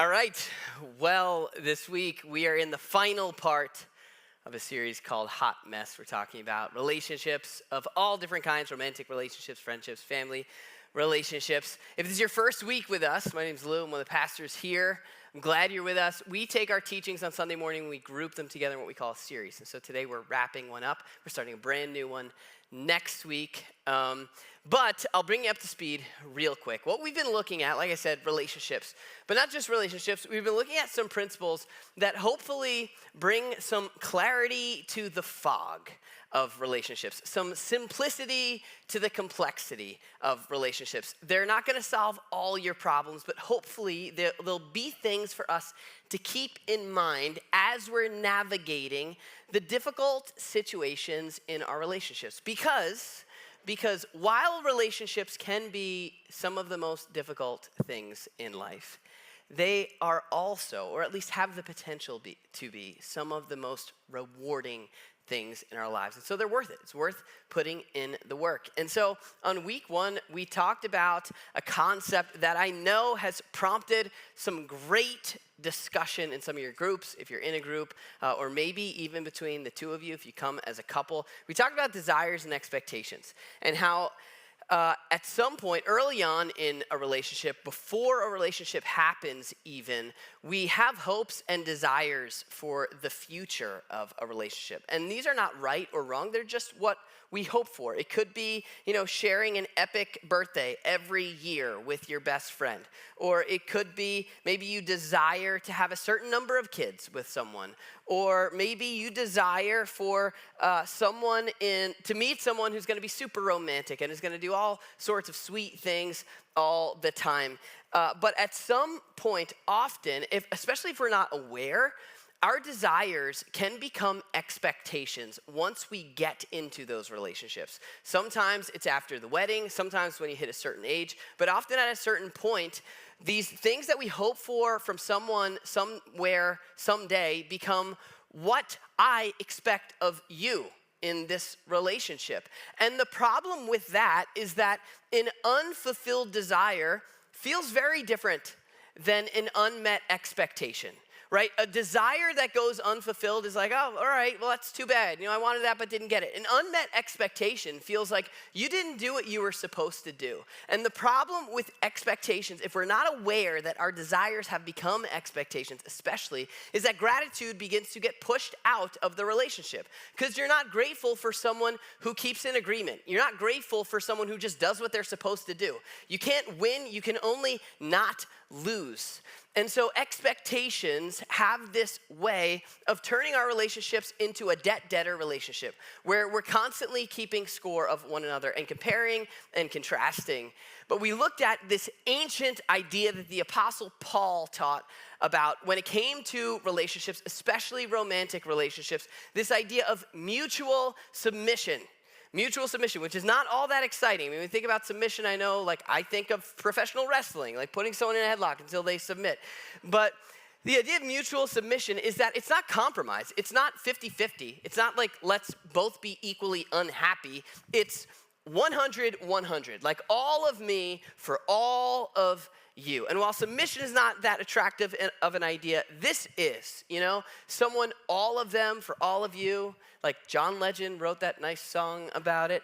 All right. Well, this week we are in the final part of a series called Hot Mess. We're talking about relationships of all different kinds, romantic relationships, friendships, family relationships. If this is your first week with us, my name's Lou. I'm one of the pastors here. I'm glad you're with us. We take our teachings on Sunday morning and we group them together in what we call a series. And so today we're wrapping one up. We're starting a brand new one next week. But I'll bring you up to speed real quick. What we've been looking at, like I said, relationships. But not just relationships. We've been looking at some principles that hopefully bring some clarity to the fog of relationships, some simplicity to the complexity of relationships. They're not going to solve all your problems, but hopefully there'll be things for us to keep in mind as we're navigating the difficult situations in our relationships. Because while relationships can be some of the most difficult things in life, they are also, or at least have the potential to be, some of the most rewarding things in our lives. And so they're worth it. It's worth putting in the work. And so on week one, we talked about a concept that I know has prompted some great discussion in some of your groups, if you're in a group, or maybe even between the two of you, if you come as a couple. We talked about desires and expectations and how at some point early on in a relationship, before a relationship happens even, we have hopes and desires for the future of a relationship. And these are not right or wrong. They're just what we hope for. It could be, sharing an epic birthday every year with your best friend. Or it could be maybe you desire to have a certain number of kids with someone. Or maybe you desire for to meet someone who's going to be super romantic and is going to do all sorts of sweet things all the time. But at some point, often, especially if we're not aware, our desires can become expectations once we get into those relationships. Sometimes it's after the wedding, sometimes when you hit a certain age, but often at a certain point, these things that we hope for from someone, somewhere, someday become what I expect of you in this relationship. And the problem with that is that an unfulfilled desire feels very different than an unmet expectation. Right? A desire that goes unfulfilled is like, oh, all right, well, that's too bad. I wanted that but didn't get it. An unmet expectation feels like you didn't do what you were supposed to do. And the problem with expectations, if we're not aware that our desires have become expectations, especially, is that gratitude begins to get pushed out of the relationship. Because you're not grateful for someone who keeps in agreement. You're not grateful for someone who just does what they're supposed to do. You can't win, you can only not lose. And so expectations have this way of turning our relationships into a debt-debtor relationship where we're constantly keeping score of one another and comparing and contrasting. But we looked at this ancient idea that the Apostle Paul taught about when it came to relationships, especially romantic relationships, this idea of mutual submission. Mutual submission, which is not all that exciting. When we think about submission, I think of professional wrestling, like putting someone in a headlock until they submit. But the idea of mutual submission is that it's not compromise. It's not 50-50. It's not like let's both be equally unhappy. It's 100-100, like all of me for all of you. And while submission is not that attractive of an idea, this is, someone, all of them for all of you. Like John Legend wrote that nice song about it,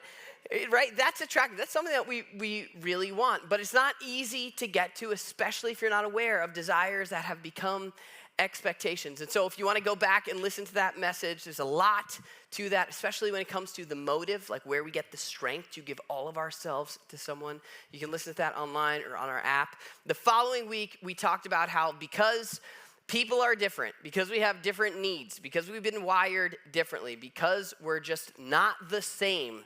right? That's attractive. That's something that we really want. But it's not easy to get to, especially if you're not aware of desires that have become expectations. And so if you want to go back and listen to that message, there's a lot to that, especially when it comes to the motive, like where we get the strength to give all of ourselves to someone. You can listen to that online or on our app. The following week, we talked about how because people are different, because we have different needs, because we've been wired differently, because we're just not the same,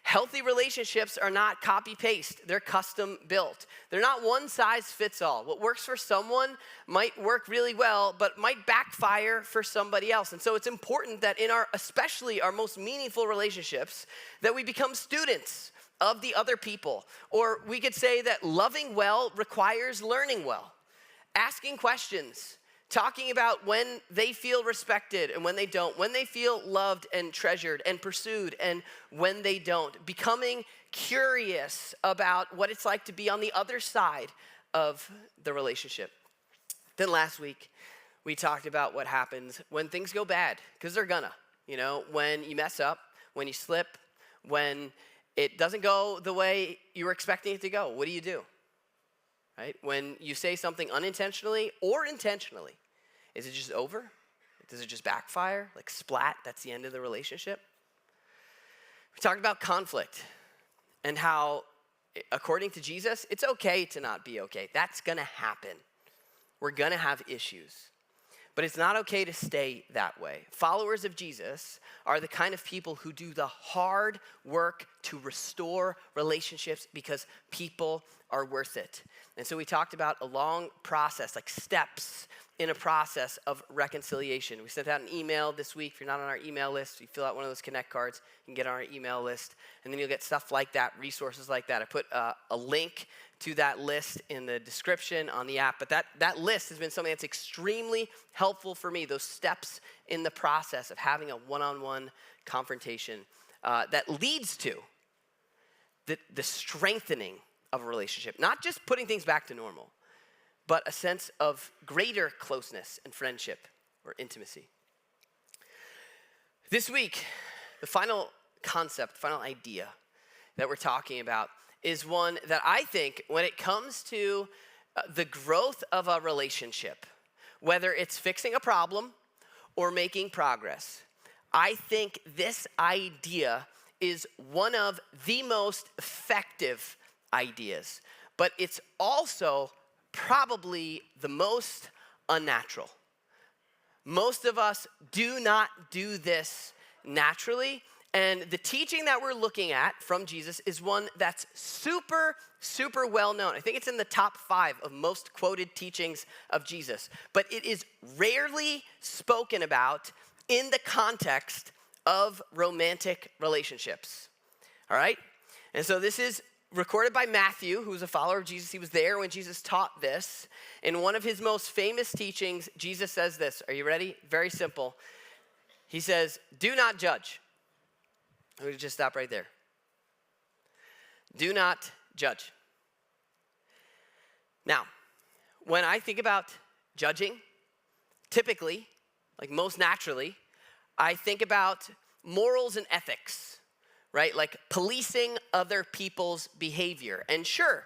healthy relationships are not copy-paste. They're custom-built. They're not one-size-fits-all. What works for someone might work really well, but might backfire for somebody else. And so it's important that in especially our most meaningful relationships, that we become students of the other people. Or we could say that loving well requires learning well, asking questions, talking about when they feel respected and when they don't, when they feel loved and treasured and pursued and when they don't, becoming curious about what it's like to be on the other side of the relationship. Then last week, we talked about what happens when things go bad, because they're gonna. When you mess up, when you slip, when it doesn't go the way you were expecting it to go, what do? Right? When you say something unintentionally or intentionally, is it just over? Does it just backfire? Like splat, that's the end of the relationship? We talked about conflict and how, according to Jesus, it's okay to not be okay. That's gonna happen. We're gonna have issues. But it's not okay to stay that way. Followers of Jesus are the kind of people who do the hard work to restore relationships because people are worth it. And so we talked about a long process, like steps in a process of reconciliation. We sent out an email this week. If you're not on our email list, you fill out one of those Connect cards, you can get on our email list, and then you'll get stuff like that, resources like that. I put a link to that list in the description on the app, but that list has been something that's extremely helpful for me, those steps in the process of having a one-on-one confrontation that leads to the strengthening of a relationship, not just putting things back to normal, but a sense of greater closeness and friendship or intimacy. This week, the final concept, final idea that we're talking about is one that I think when it comes to the growth of a relationship, whether it's fixing a problem or making progress, I think this idea is one of the most effective ideas, but it's also probably the most unnatural. Most of us do not do this naturally, and the teaching that we're looking at from Jesus is one that's super, super well known. I think it's in the top 5 of most quoted teachings of Jesus, but it is rarely spoken about in the context of romantic relationships. All right? And so this is recorded by Matthew, who's a follower of Jesus. He was there when Jesus taught this. In one of his most famous teachings, Jesus says this. Are you ready? Very simple. He says, do not judge. I'm going to just stop right there. Do not judge. Now, when I think about judging, typically, like most naturally, I think about morals and ethics, right? Like policing other people's behavior. And sure,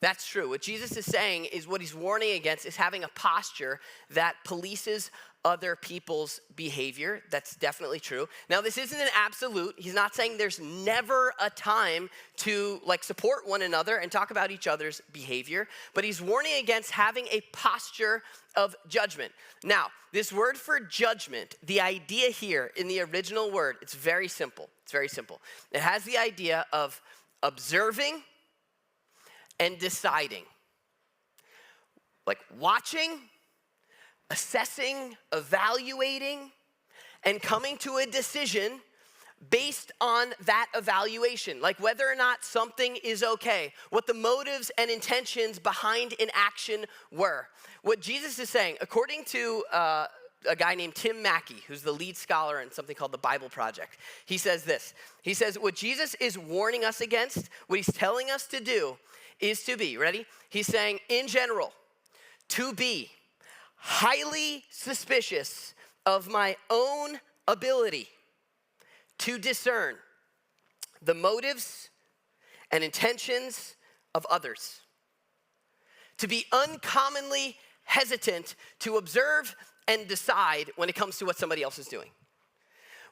that's true. What Jesus is saying is what he's warning against is having a posture that polices other people's behavior. That's definitely true. Now, this isn't an absolute. He's not saying there's never a time to support one another and talk about each other's behavior, but he's warning against having a posture of judgment. Now, this word for judgment, the idea here in the original word, it's very simple. It's very simple. It has the idea of observing and deciding. Like watching, assessing, evaluating, and coming to a decision based on that evaluation, like whether or not something is okay, what the motives and intentions behind an action were. What Jesus is saying, according to a guy named Tim Mackey, who's the lead scholar in something called the Bible Project, he says this. He says, what Jesus is warning us against, what he's telling us to do, is to be, ready? He's saying, in general, to be highly suspicious of my own ability to discern the motives and intentions of others. To be uncommonly hesitant to observe and decide when it comes to what somebody else is doing.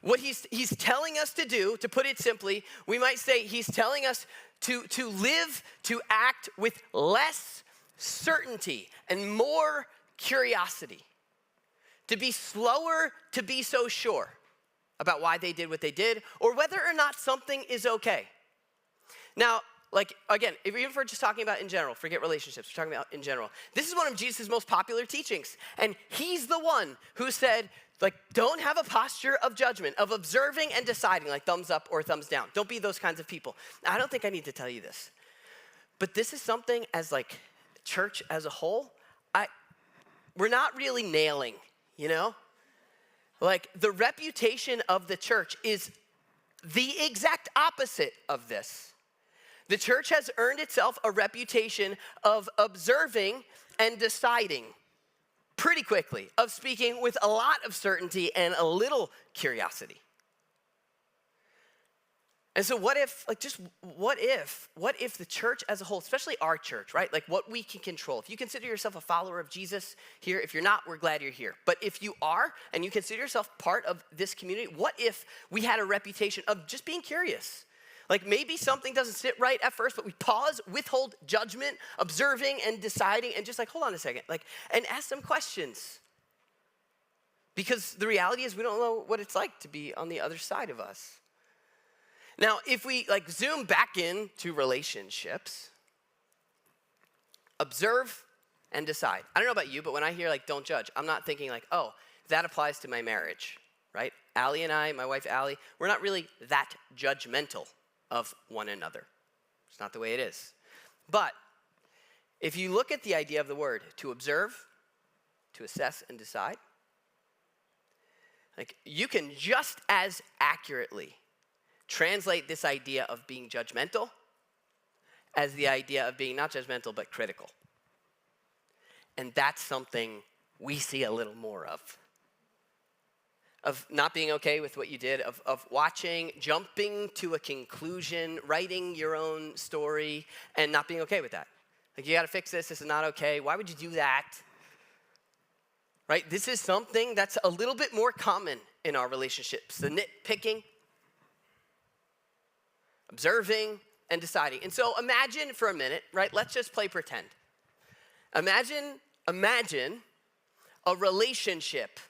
What he's telling us to do, to put it simply, we might say he's telling us to live, to act with less certainty and more curiosity. To be slower to be so sure about why they did what they did or whether or not something is okay. Now, again, even if we're just talking about in general, forget relationships, we're talking about in general. This is one of Jesus' most popular teachings. And he's the one who said, don't have a posture of judgment, of observing and deciding, like thumbs up or thumbs down. Don't be those kinds of people. Now, I don't think I need to tell you this. But this is something as church as a whole, we're not really nailing, the reputation of the church is the exact opposite of this. The church has earned itself a reputation of observing and deciding. pretty quickly of speaking with a lot of certainty and a little curiosity. And so what if the church as a whole, especially our church, right? Like what we can control. If you consider yourself a follower of Jesus here, if you're not, we're glad you're here. But if you are, and you consider yourself part of this community, what if we had a reputation of just being curious? Like maybe something doesn't sit right at first, but we pause, withhold judgment, observing and deciding, and just like, hold on a second, like, and ask some questions. Because the reality is we don't know what it's like to be on the other side of us. Now, if we like zoom back into relationships, observe and decide. I don't know about you, but when I hear like don't judge, I'm not thinking like, oh, that applies to my marriage, right? Allie and I, my wife Allie, we're not really that judgmental of one another. It's not the way it is. But if you look at the idea of the word to observe, to assess and decide, like you can just as accurately translate this idea of being judgmental as the idea of being not judgmental but critical. And that's something we see a little more of not being okay with what you did, of watching, jumping to a conclusion, writing your own story, and not being okay with that. Like, you gotta fix this is not okay, why would you do that? Right, this is something that's a little bit more common in our relationships, the nitpicking, observing, and deciding. And so imagine for a minute, right, let's just play pretend. Imagine a relationship.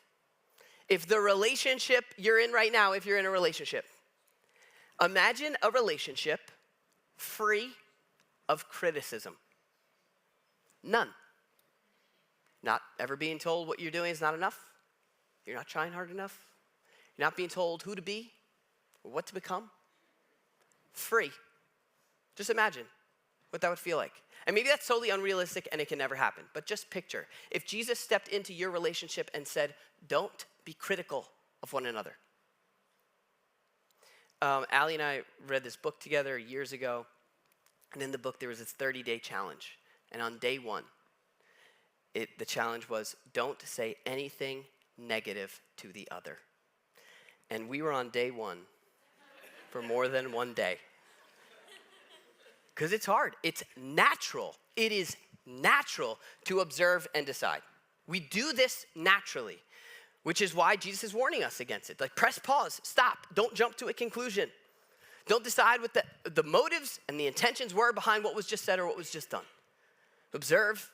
If the relationship you're in right now, if you're in a relationship, imagine a relationship free of criticism. None. Not ever being told what you're doing is not enough. You're not trying hard enough. You're not being told who to be or what to become. Free. Just imagine what that would feel like. And maybe that's totally unrealistic and it can never happen. But just picture, if Jesus stepped into your relationship and said, don't be critical of one another. Allie and I read this book together years ago. And in the book, there was this 30-day challenge. And on day one, the challenge was, don't say anything negative to the other. And we were on day one for more than one day. Because it's hard. It's natural. It is natural to observe and decide. We do this naturally, which is why Jesus is warning us against it. Like, press pause, stop, don't jump to a conclusion. Don't decide what the motives and the intentions were behind what was just said or what was just done. Observe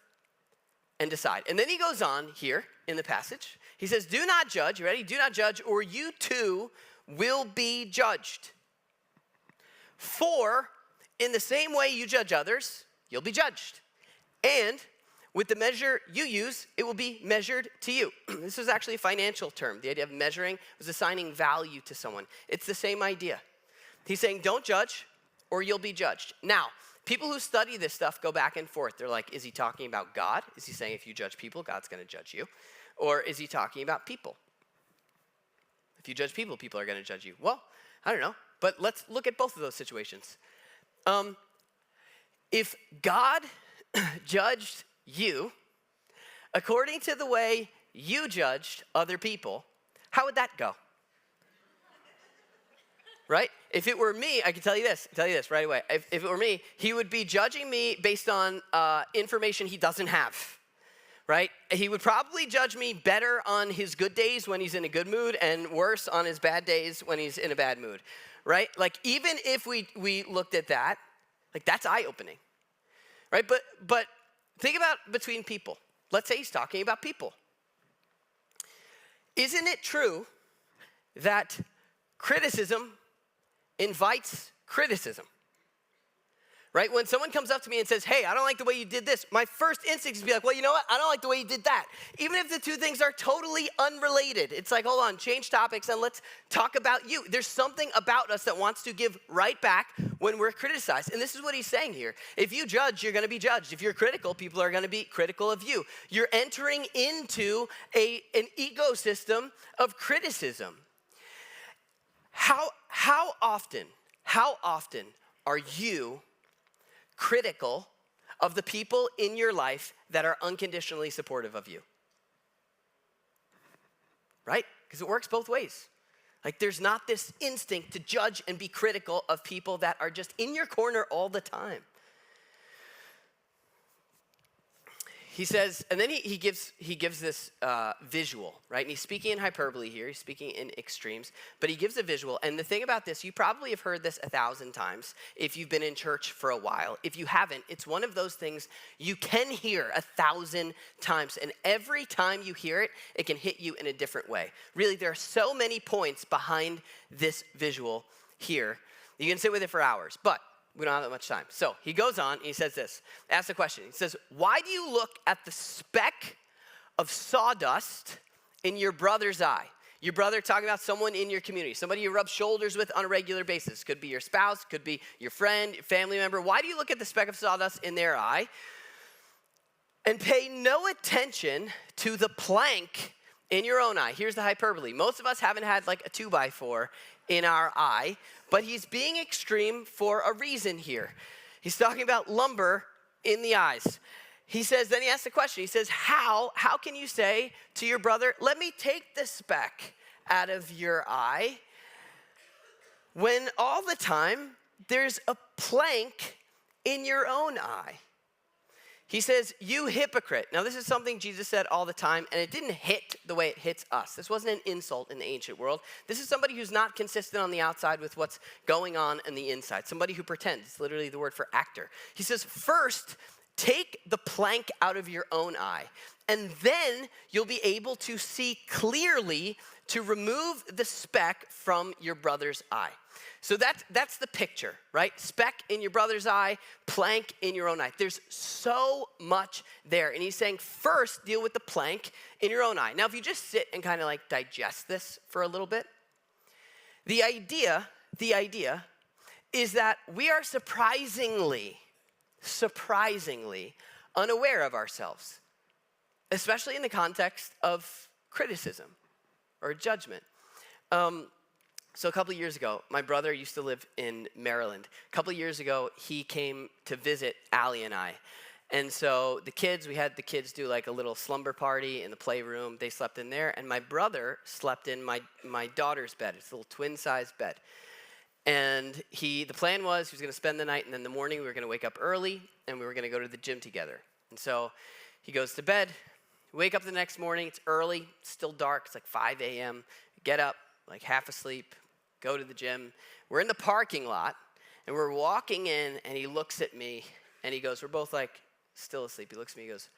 and decide. And then he goes on here in the passage. He says, do not judge, you ready? Do not judge, or you too will be judged. For in the same way you judge others, you'll be judged. And with the measure you use, it will be measured to you. This is actually a financial term. The idea of measuring was assigning value to someone. It's the same idea. He's saying, don't judge or you'll be judged. Now, people who study this stuff go back and forth. They're like, is he talking about God? Is he saying if you judge people, God's going to judge you? Or is he talking about people? If you judge people, people are going to judge you. Well, I don't know. But let's look at both of those situations. If God judged you according to the way you judged other people, how would that go? Right? If it were me, I can tell you this right away. If it were me, he would be judging me based on information he doesn't have, right? He would probably judge me better on his good days when he's in a good mood and worse on his bad days when he's in a bad mood, right? Like, even if we looked at that, like, that's eye-opening, right? But think about between people. Let's say he's talking about people. Isn't it true that criticism invites criticism, right? When someone comes up to me and says, hey, I don't like the way you did this, my first instinct is to be like, well, you know what? I don't like the way you did that. Even if the two things are totally unrelated. It's like, hold on, change topics and let's talk about you. There's something about us that wants to give right back when we're criticized. And this is what he's saying here. If you judge, you're going to be judged. If you're critical, people are going to be critical of you. You're entering into an ecosystem of criticism. How often are you critical of the people in your life that are unconditionally supportive of you? right? Because it works both ways. Like there's not this instinct to judge and be critical of people that are just in your corner all the time. He says, and then he gives this visual, right? And he's speaking in hyperbole here. He's speaking in extremes, but he gives a visual. And the thing about this, you probably have heard this 1,000 times if you've been in church for a while. If you haven't, it's one of those things you can hear 1,000 times. And every time you hear it, it can hit you in a different way. Really, there are so many points behind this visual here. You can sit with it for hours, but we don't have that much time. So he goes on and he says this, asks a question. He says, why do you look at the speck of sawdust in your brother's eye? Your brother, talking about someone in your community, somebody you rub shoulders with on a regular basis. Could be your spouse, could be your friend, family member. Why do you look at the speck of sawdust in their eye and pay no attention to the plank in your own eye? Here's the hyperbole. Most of us haven't had like a 2x4 in our eye, but he's being extreme for a reason here. He's talking about lumber in the eyes. He says, then he asks the question, he says, how can you say to your brother, let me take the speck out of your eye, when all the time there's a plank in your own eye? He says, you hypocrite. Now, this is something Jesus said all the time, and it didn't hit the way it hits us. This wasn't an insult in the ancient world. This is somebody who's not consistent on the outside with what's going on the inside, somebody who pretends. It's literally the word for actor. He says, first, take the plank out of your own eye, and then you'll be able to see clearly to remove the speck from your brother's eye. So that's the picture, right? Speck in your brother's eye, plank in your own eye. There's so much there. And he's saying, first, deal with the plank in your own eye. Now, if you just sit and kind of like digest this for a little bit, the idea is that we are surprisingly unaware of ourselves, especially in the context of criticism or judgment. So a couple of years ago, my brother used to live in Maryland. A couple of years ago, he came to visit Allie and I. And so we had the kids do like a little slumber party in the playroom. They slept in there. And my brother slept in my daughter's bed. It's a little twin-sized bed. And the plan was he was going to spend the night, and then in the morning we were going to wake up early, and we were going to go to the gym together. And so he goes to bed. We wake up the next morning. It's early. It's still dark. It's like 5 a.m. Get up, like half asleep, go to the gym. We're in the parking lot, and we're walking in, and he looks at me, and he goes, we're both like still asleep. He looks at me, he goes,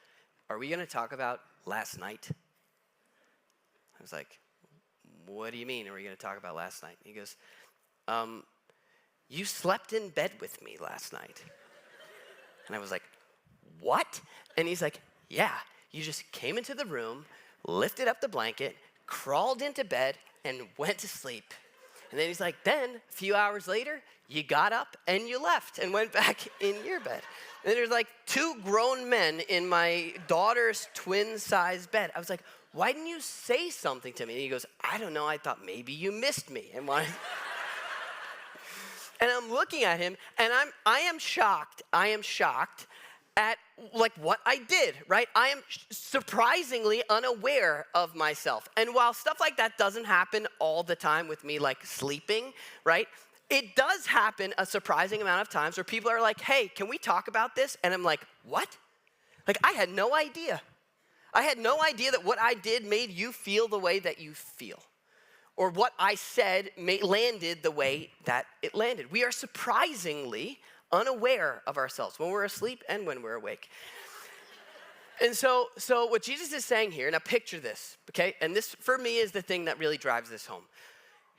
are we going to talk about last night? I was like, what do you mean, are we going to talk about last night? He goes, you slept in bed with me last night. And I was like, what? And he's like, yeah, you just came into the room, lifted up the blanket, crawled into bed, and went to sleep. And then he's like, then a few hours later, you got up and you left and went back in your bed. And there's like two grown men in my daughter's twin-sized bed. I was like, why didn't you say something to me? And he goes, I don't know, I thought maybe you missed me. And and I'm looking at him, and I am shocked at like what I did, right? I am surprisingly unaware of myself. And while stuff like that doesn't happen all the time with me, like sleeping, right? It does happen a surprising amount of times where people are like, hey, can we talk about this? And I'm like, what? Like, I had no idea. I had no idea that what I did made you feel the way that you feel, or what I said landed the way that it landed. We are surprisingly unaware of ourselves when we're asleep and when we're awake. And so what Jesus is saying here, now picture this, okay? And this, for me, is the thing that really drives this home.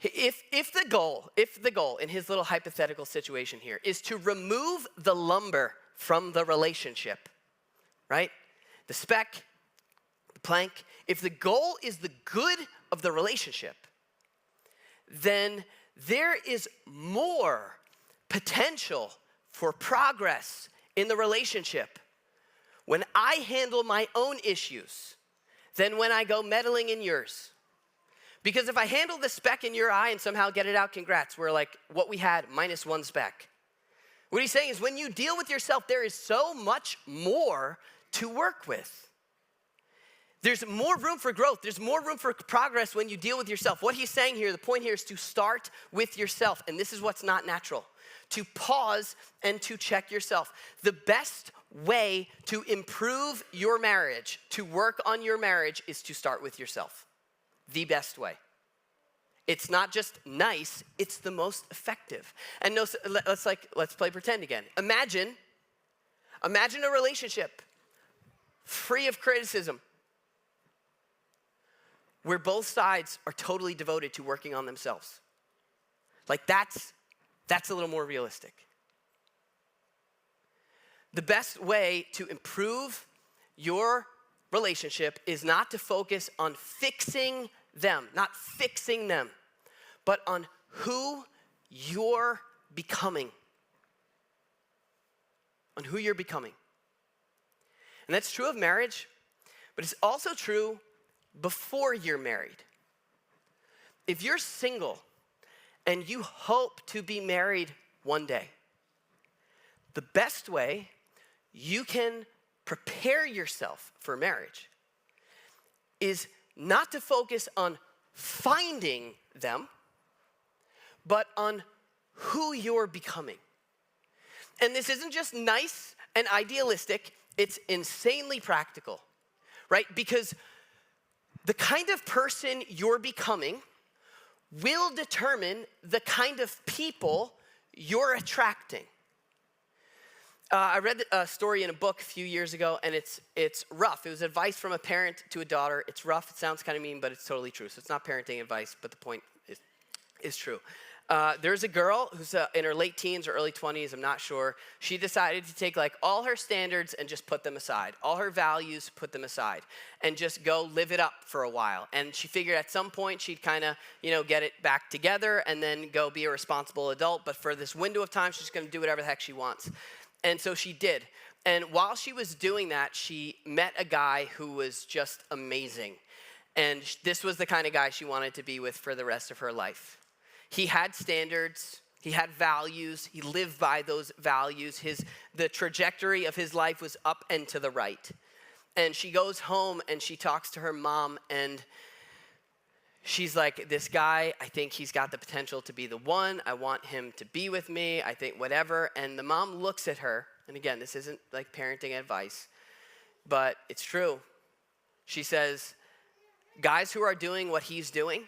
If the goal in his little hypothetical situation here is to remove the lumber from the relationship, right? The speck, the plank, if the goal is the good of the relationship, then there is more potential for progress in the relationship when I handle my own issues than when I go meddling in yours. Because if I handle the speck in your eye and somehow get it out, congrats, we're like what we had minus one speck. What he's saying is when you deal with yourself, there is so much more to work with. There's more room for growth. There's more room for progress when you deal with yourself. What he's saying here, the point here is to start with yourself. And this is what's not natural. To pause and to check yourself. The best way to improve your marriage, to work on your marriage, is to start with yourself. The best way. It's not just nice, it's the most effective. And no, let's play pretend again. Imagine a relationship free of criticism, where both sides are totally devoted to working on themselves. Like that's a little more realistic. The best way to improve your relationship is not to focus on fixing them, but on who you're becoming. On who you're becoming. And that's true of marriage, but it's also true before you're married. If you're single and you hope to be married one day, the best way you can prepare yourself for marriage is not to focus on finding them, but on who you're becoming. And this isn't just nice and idealistic, it's insanely practical, right? Because the kind of person you're becoming will determine the kind of people you're attracting. I read a story in a book a few years ago, and it's rough. It was advice from a parent to a daughter. It's rough. It sounds kind of mean, but it's totally true. So it's not parenting advice, but the point is true. There's a girl who's in her late teens or early 20s, I'm not sure. She decided to take like all her standards and just put them aside. All her values, put them aside. And just go live it up for a while. And she figured at some point she'd kind of, get it back together and then go be a responsible adult. But for this window of time, she's going to do whatever the heck she wants. And so she did. And while she was doing that, she met a guy who was just amazing. And this was the kind of guy she wanted to be with for the rest of her life. He had standards, he had values, he lived by those values. The trajectory of his life was up and to the right. And she goes home and she talks to her mom, and she's like, this guy, I think he's got the potential to be the one. I want him to be with me. I think whatever. And the mom looks at her. And again, this isn't like parenting advice, but it's true. She says, guys who are doing what he's doing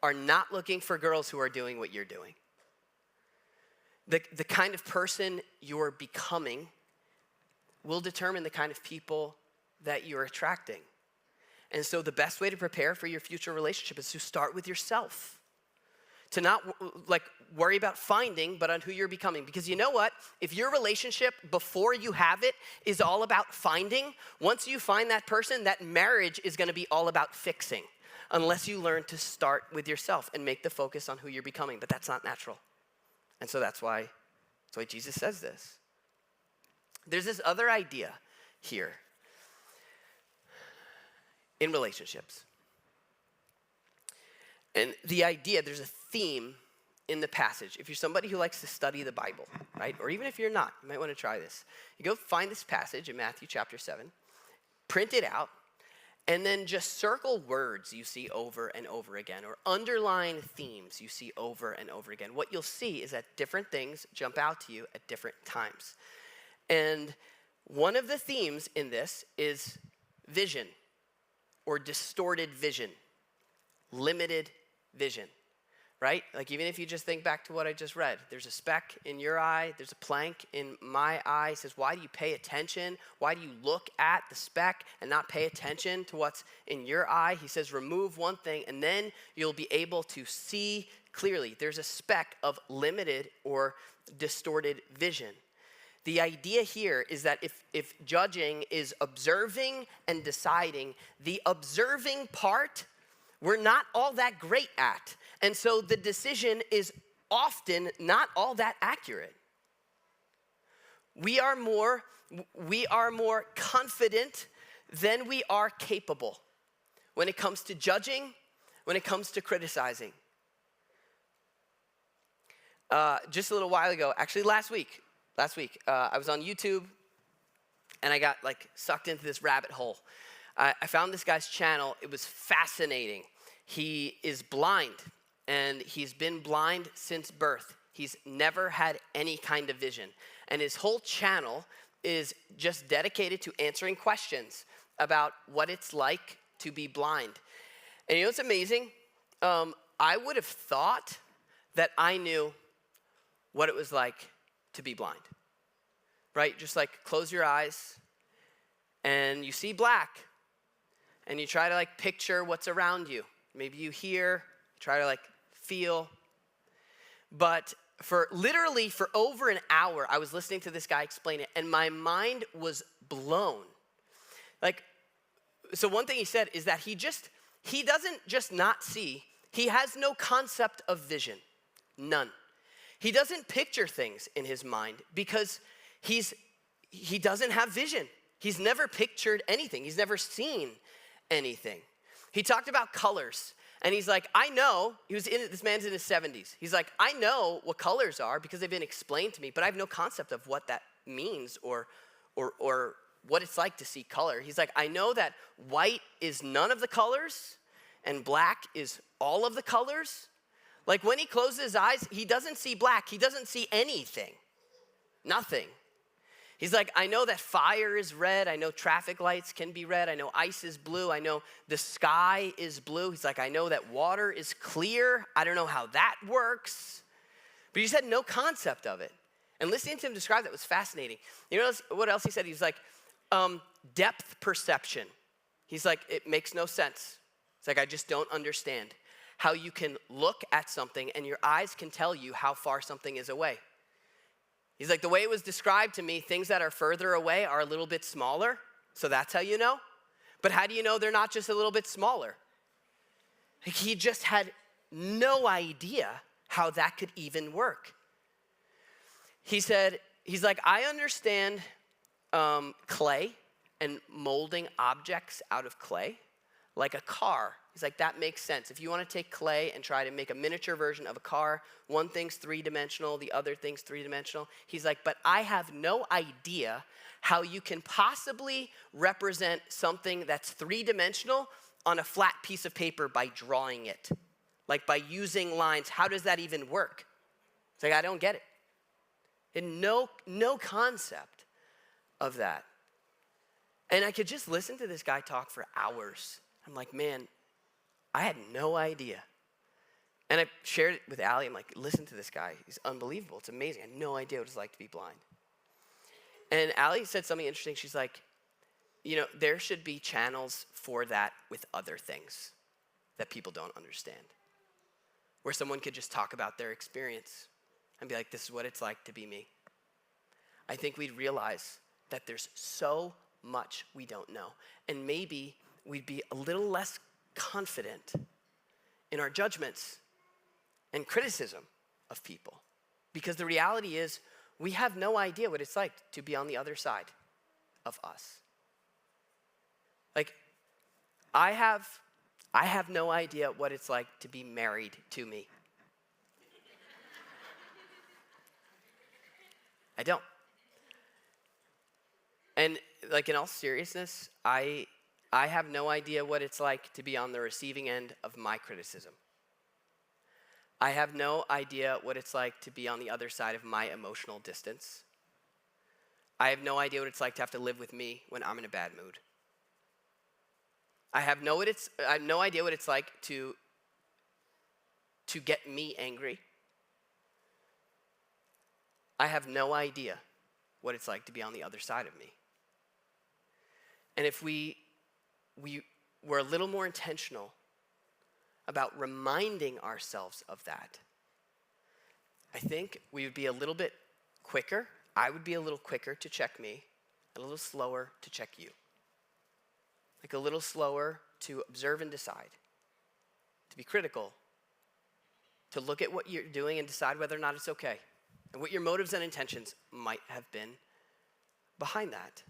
are not looking for girls who are doing what you're doing. The kind of person you're becoming will determine the kind of people that you're attracting. And so the best way to prepare for your future relationship is to start with yourself. To not worry about finding, but on who you're becoming. Because you know what? If your relationship before you have it is all about finding, once you find that person, that marriage is going to be all about fixing. Unless you learn to start with yourself and make the focus on who you're becoming. But that's not natural. And so that's why Jesus says this. There's this other idea here in relationships. And the idea, there's a theme in the passage. If you're somebody who likes to study the Bible, right? Or even if you're not, you might want to try this. You go find this passage in Matthew chapter 7, print it out, and then just circle words you see over and over again, or underline themes you see over and over again. What you'll see is that different things jump out to you at different times. And one of the themes in this is vision, or distorted vision, limited vision, right? Like even if you just think back to what I just read, there's a speck in your eye, there's a plank in my eye. It says, why do you pay attention? Why do you look at the speck and not pay attention to what's in your eye? He says, remove one thing and then you'll be able to see clearly. There's a speck of limited or distorted vision. The idea here is that if judging is observing and deciding, the observing part we're not all that great at. And so the decision is often not all that accurate. We are more confident than we are capable when it comes to judging, when it comes to criticizing. Just a little while ago, actually last week, I was on YouTube and I got sucked into this rabbit hole. I found this guy's channel. It was fascinating. He is blind, and he's been blind since birth. He's never had any kind of vision. And his whole channel is just dedicated to answering questions about what it's like to be blind. And you know what's amazing? I would have thought that I knew what it was like to be blind, right? Just like close your eyes and you see black and you try to like picture what's around you. Maybe you hear, try to like feel. But for over an hour, I was listening to this guy explain it and my mind was blown. Like, so one thing he said is that he doesn't just not see, he has no concept of vision, none. He doesn't picture things in his mind because he doesn't have vision. He's never pictured anything. He's never seen anything. He talked about colors, and he's like, I know, this man's in his 70s. He's like, I know what colors are because they've been explained to me, but I have no concept of what that means or what it's like to see color. He's like, I know that white is none of the colors and black is all of the colors. Like when he closes his eyes, he doesn't see black. He doesn't see anything, nothing. He's like, I know that fire is red. I know traffic lights can be red. I know ice is blue. I know the sky is blue. He's like, I know that water is clear. I don't know how that works. But he just had no concept of it. And listening to him describe that was fascinating. You know what else he said? He's like, depth perception. He's like, it makes no sense. It's like, I just don't understand how you can look at something and your eyes can tell you how far something is away. He's like, the way it was described to me, things that are further away are a little bit smaller, so that's how you know. But how do you know they're not just a little bit smaller? Like, he just had no idea how that could even work. He said, he's like, I understand clay and molding objects out of clay, like a car. He's like, that makes sense. If you want to take clay and try to make a miniature version of a car, one thing's three-dimensional, the other thing's three-dimensional. He's like, but I have no idea how you can possibly represent something that's three-dimensional on a flat piece of paper by drawing it. Like by using lines. How does that even work? It's like, I don't get it. And no concept of that. And I could just listen to this guy talk for hours. I'm like, man, I had no idea. And I shared it with Allie. I'm like, listen to this guy. He's unbelievable. It's amazing. I had no idea what it's like to be blind. And Allie said something interesting. She's like, you know, there should be channels for that with other things that people don't understand. Where someone could just talk about their experience and be like, this is what it's like to be me. I think we'd realize that there's so much we don't know. And maybe we'd be a little less confident in our judgments and criticism of people. Because the reality is, we have no idea what it's like to be on the other side of us. Like, I have no idea what it's like to be married to me. I don't. And like in all seriousness, I have no idea what it's like to be on the receiving end of my criticism. I have no idea what it's like to be on the other side of my emotional distance. I have no idea what it's like to have to live with me when I'm in a bad mood. I have no idea what it's like to get me angry. I have no idea what it's like to be on the other side of me. And if we were a little more intentional about reminding ourselves of that, I think we would be a little bit quicker. I would be a little quicker to check me, and a little slower to check you. Like a little slower to observe and decide, to be critical, to look at what you're doing and decide whether or not it's okay, and what your motives and intentions might have been behind that.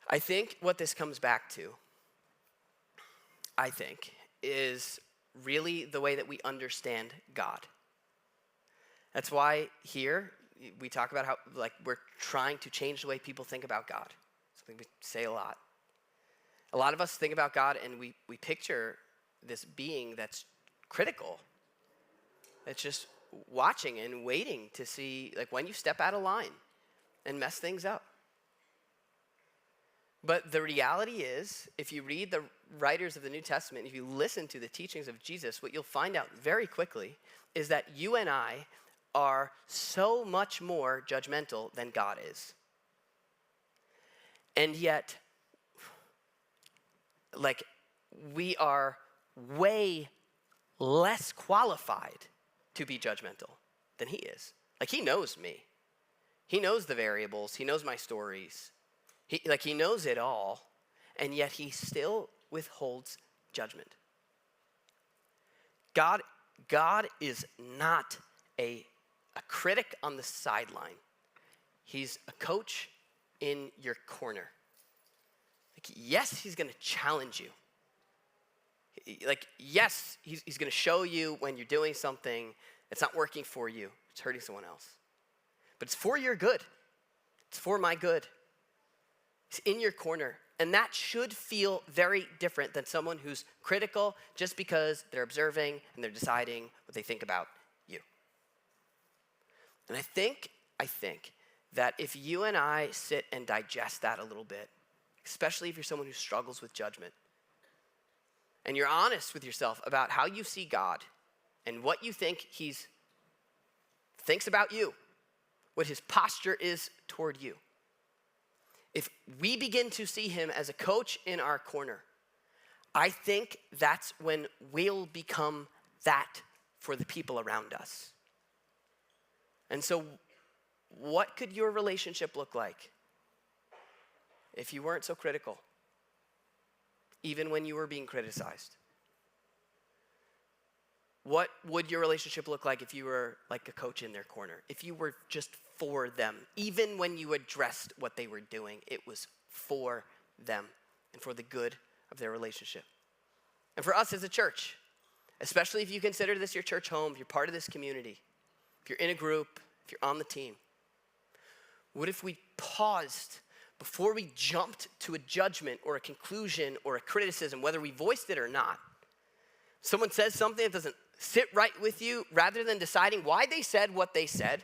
I think what this comes back to, is really the way that we understand God. That's why here, we talk about how like we're trying to change the way people think about God. Something we say a lot. A lot of us think about God and we picture this being that's critical. It's just watching and waiting to see like when you step out of line and mess things up. But the reality is, if you read the writers of the New Testament, if you listen to the teachings of Jesus, what you'll find out very quickly is that you and I are so much more judgmental than God is. And yet, like, we are way less qualified to be judgmental than he is. Like, he knows me. He knows the variables. He knows my stories. He knows it all, and yet he still withholds judgment. God is not a critic on the sideline. He's a coach in your corner. Like, yes, he's going to challenge you. Like, yes, he's going to show you when you're doing something that's not working for you. It's hurting someone else. But it's for your good. It's for my good. He's in your corner. And that should feel very different than someone who's critical just because they're observing and they're deciding what they think about you. And I think that if you and I sit and digest that a little bit, especially if you're someone who struggles with judgment, and you're honest with yourself about how you see God and what you think he thinks about you, what his posture is toward you. If we begin to see him as a coach in our corner, I think that's when we'll become that for the people around us. And so what could your relationship look like if you weren't so critical, even when you were being criticized? What would your relationship look like if you were like a coach in their corner? If you were just for them, even when you addressed what they were doing, it was for them and for the good of their relationship. And for us as a church, especially if you consider this your church home, if you're part of this community, if you're in a group, if you're on the team, what if we paused before we jumped to a judgment or a conclusion or a criticism, whether we voiced it or not? Someone says something that doesn't sit right with you, rather than deciding why they said what they said.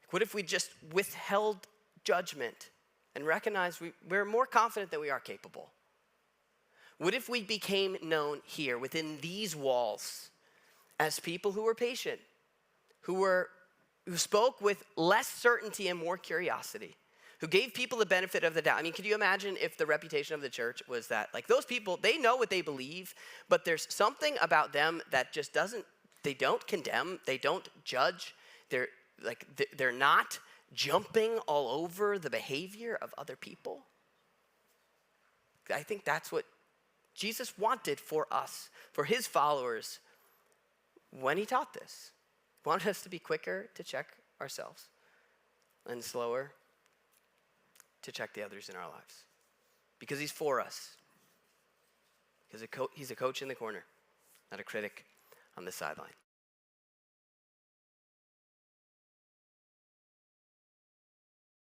What if we just withheld judgment and recognized we're more confident than we are capable? What if we became known here within these walls as people who were patient, who spoke with less certainty and more curiosity, who gave people the benefit of the doubt? I mean, could you imagine if the reputation of the church was that, like, those people, they know what they believe, but there's something about them that just they don't condemn, they don't judge, they're not jumping all over the behavior of other people? I think that's what Jesus wanted for us, for his followers, when he taught this. He wanted us to be quicker to check ourselves and slower to check the others in our lives. Because he's for us. Because he's a coach in the corner, not a critic on the sideline.